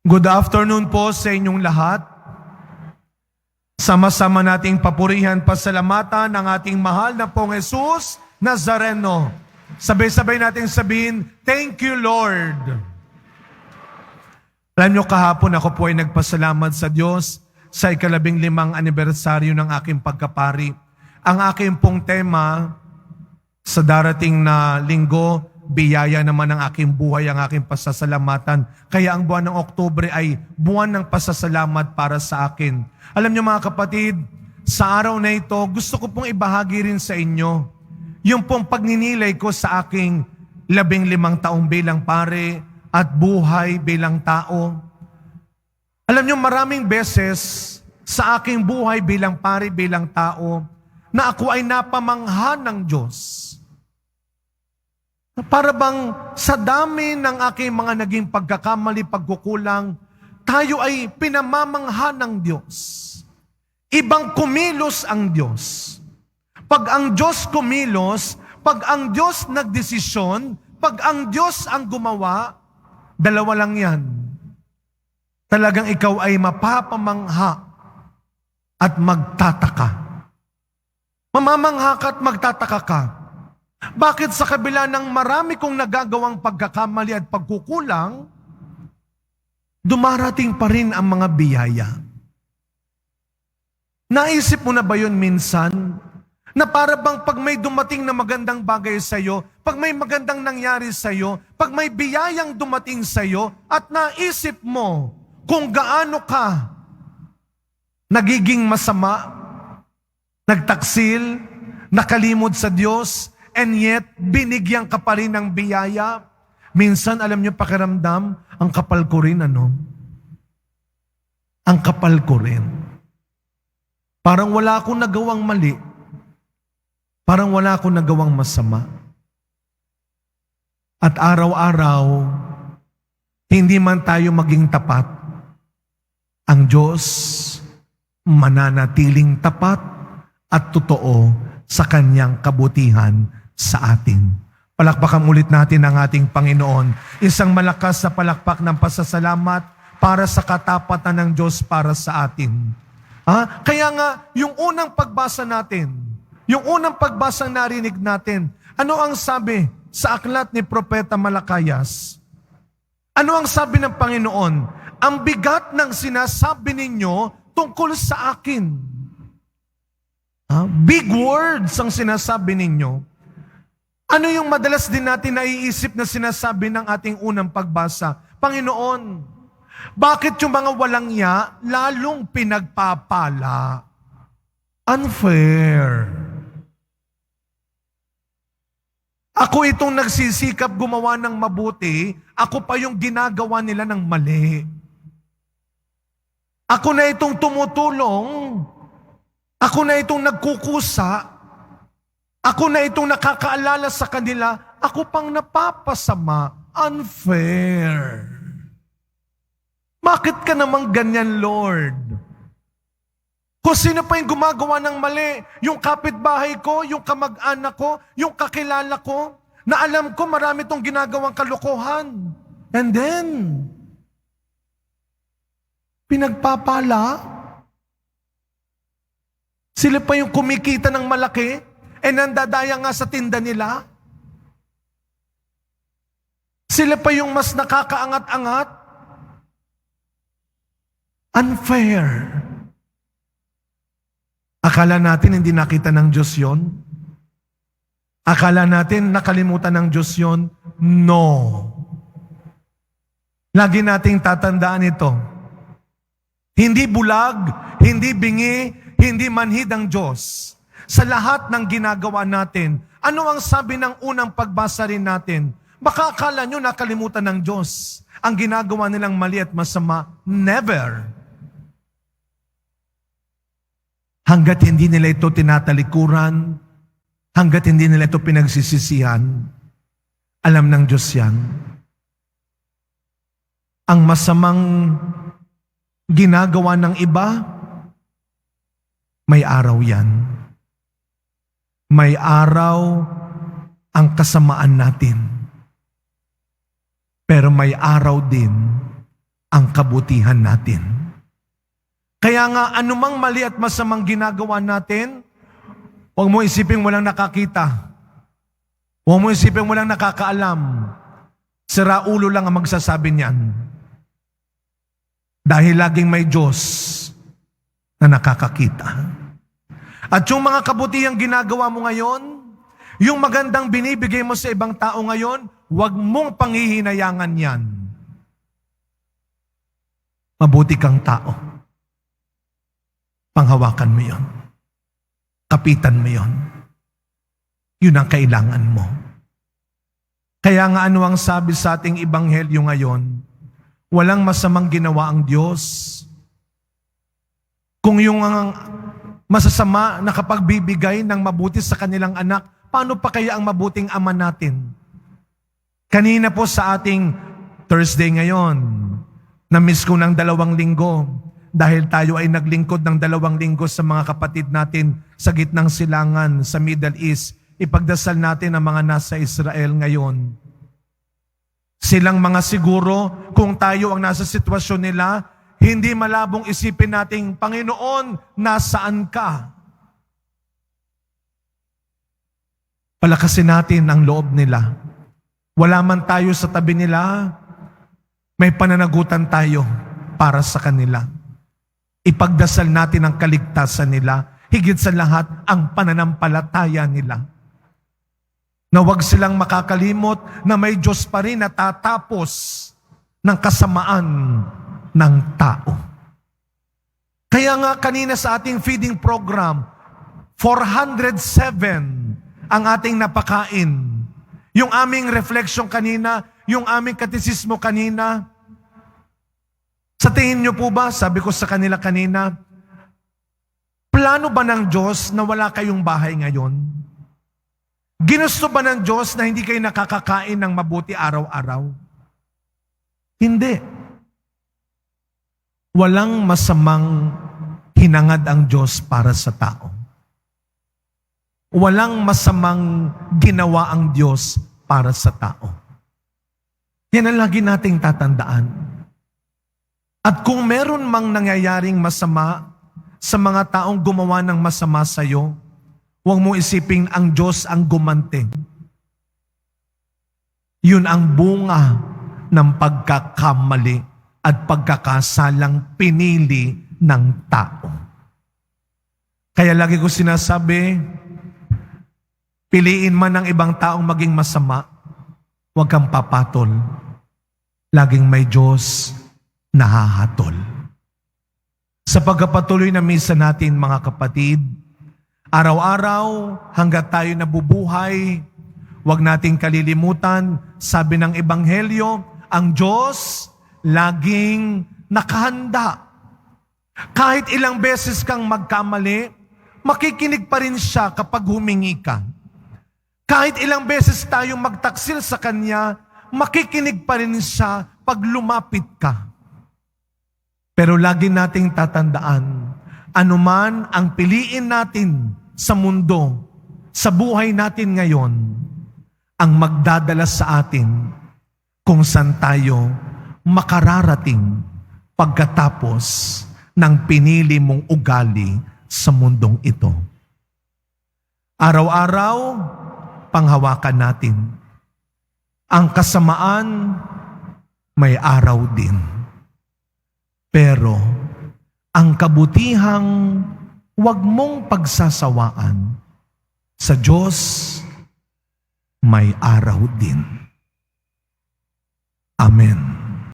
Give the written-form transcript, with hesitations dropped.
Good afternoon po sa inyong lahat. Sama-sama nating papurihan, pasalamatan ang ating mahal na pong Jesus Nazareno. Sabay-sabay nating sabihin, thank you, Lord. Alam nyo, kahapon ako po ay nagpasalamat sa Diyos sa 15 anibersaryo ng aking pagkapari. Ang aking pong tema sa darating na linggo, biyaya naman ng aking buhay, ang aking pasasalamatan. Kaya ang buwan ng Oktubre ay buwan ng pasasalamat para sa akin. Alam niyo mga kapatid, sa araw na ito, gusto ko pong ibahagi rin sa inyo yung pong pagninilay ko sa aking 15 taong bilang pare at buhay bilang tao. Alam niyo, maraming beses sa aking buhay bilang pare, bilang tao, na ako ay napamangha ng Diyos. Para bang sa dami ng aking mga naging pagkakamali, pagkukulang, tayo ay pinamamangha ng Diyos. Ibang kumilos ang Diyos. Pag ang Diyos kumilos, pag ang Diyos nagdesisyon, pag ang Diyos ang gumawa, dalawa lang yan. Talagang ikaw ay mapapamangha at magtataka. Mamamangha ka at magtataka ka. Bakit sa kabila ng marami kong nagagawang pagkakamali at pagkukulang, dumarating pa rin ang mga biyaya? Naisip mo na ba yun minsan? Na para bang pag may dumating na magandang bagay sa iyo, pag may magandang nangyari sa iyo, pag may biyayang dumating sa iyo, at naisip mo kung gaano ka nagiging masama, nagtaksil, nakalimot sa Diyos, and yet, binigyan ka pa rin ng biyaya. Minsan, alam niyo, pakiramdam, ang kapal ko rin, ano? Ang kapal ko rin. Parang wala akong nagawang mali. Parang wala akong nagawang masama. At araw-araw, hindi man tayo maging tapat, ang Diyos mananatiling tapat at totoo sa Kanyang kabutihan sa atin. Palakpakan ulit natin ang ating Panginoon. Isang malakas na palakpak ng pasasalamat para sa katapatan ng Diyos para sa atin. Kaya nga, yung unang pagbasa natin, yung unang pagbasang narinig natin, ano ang sabi sa aklat ni Propeta Malakayas? Ano ang sabi ng Panginoon? Ang bigat ng sinasabi ninyo tungkol sa akin. Big words ang sinasabi ninyo. Ano yung madalas din natin naiisip na sinasabi ng ating unang pagbasa? Panginoon, bakit yung mga walang ya lalong pinagpapala? Unfair. Ako itong nagsisikap gumawa ng mabuti, ako pa yung ginagawa nila ng mali. Ako na itong tumutulong, ako na itong nagkukusa, ako na itong nakakaalala sa kanila, ako pang napapasama. Unfair. Bakit ka namang ganyan, Lord? Kung sino pa yung gumagawa ng mali, yung kapitbahay ko, yung kamag-anak ko, yung kakilala ko, na alam ko marami itong ginagawang kalokohan. And then, pinagpapala, sila pa yung kumikita ng malaki, nandadaya nga sa tinda nila. Sila pa yung mas nakakaangat-angat. Unfair. Akala natin hindi nakita ng Diyos yon? Akala natin nakalimutan ng Diyos yon? No. Lagi nating tatandaan ito. Hindi bulag, hindi bingi, hindi manhid ang Diyos. Sa lahat ng ginagawa natin, ano ang sabi ng unang pagbasa rin natin? Baka akala nyo nakalimutan ng Diyos. Ang ginagawa nilang mali at masama, never. Hanggat hindi nila ito tinatalikuran, hanggat hindi nila ito pinagsisisihan, alam ng Diyos yan. Ang masamang ginagawa ng iba, may araw yan. May araw ang kasamaan natin. Pero may araw din ang kabutihan natin. Kaya nga, anumang mali at masamang ginagawa natin, huwag mo isipin walang nakakita. Huwag mo isipin walang nakakaalam. Sira ulo lang ang magsasabi niyan. Dahil laging may Diyos na nakakakita. At yung mga kabutihang ginagawa mo ngayon, yung magandang binibigay mo sa ibang tao ngayon, huwag mong panghihinayangan yan. Mabuti kang tao. Panghawakan mo yon. Kapitan mo yon. Yun ang kailangan mo. Kaya nga ano ang sabi sa ating ebanghelyo ngayon? Walang masamang ginawa ang Diyos. Kung yung masasama na kapagbibigay ng mabuti sa kanilang anak, paano pa kaya ang mabuting ama natin? Kanina po sa ating Thursday ngayon, na-miss ko ng 2 linggo dahil tayo ay naglingkod ng 2 linggo sa mga kapatid natin sa gitnang silangan sa Middle East. Ipagdasal natin ang mga nasa Israel ngayon. Silang mga siguro, kung tayo ang nasa sitwasyon nila, hindi malabong isipin nating, Panginoon, nasaan ka? Palakasin natin ang loob nila. Wala man tayo sa tabi nila, may pananagutan tayo para sa kanila. Ipagdasal natin ang kaligtasan nila, higit sa lahat ang pananampalataya nila. Na huwag silang makakalimot na may Diyos pa rin na tatapos ng kasamaan ng tao. Kaya nga kanina sa ating feeding program, 407 ang ating napakain. Yung aming reflection kanina, yung aming katisismo kanina, sa tingin niyo po ba, sabi ko sa kanila kanina, plano ba ng Diyos na wala kayong bahay ngayon? Ginusto ba ng Diyos na hindi kayo nakakakain ng mabuti araw-araw? Hindi. Walang masamang hinangad ang Diyos para sa tao. Walang masamang ginawa ang Diyos para sa tao. Yan ang lagi nating tatandaan. At kung meron mang nangyayaring masama sa mga taong gumawa ng masama sa iyo, huwag mo isiping ang Diyos ang gumanti. Yun ang bunga ng pagkakamali at pagkakasalang pinili ng tao. Kaya lagi ko sinasabi, piliin man ng ibang taong maging masama, huwag kang papatol. Laging may Diyos na hahatol. Sa pagkapatuloy na misa natin, mga kapatid, araw-araw hanggat tayo nabubuhay, huwag nating kalilimutan, sabi ng Ebanghelyo, ang Diyos laging nakahanda. Kahit ilang beses kang magkamali, makikinig pa rin siya kapag humingi ka. Kahit ilang beses tayong magtaksil sa Kanya, makikinig pa rin siya pag lumapit ka. Pero lagi nating tatandaan, anuman ang piliin natin sa mundo, sa buhay natin ngayon, ang magdadala sa atin kung saan tayo makararating pagkatapos ng pinili mong ugali sa mundong ito. Araw-araw, panghawakan natin. Ang kasamaan, may araw din. Pero, ang kabutihang huwag mong pagsasawaan, sa Diyos, may araw din. Amen.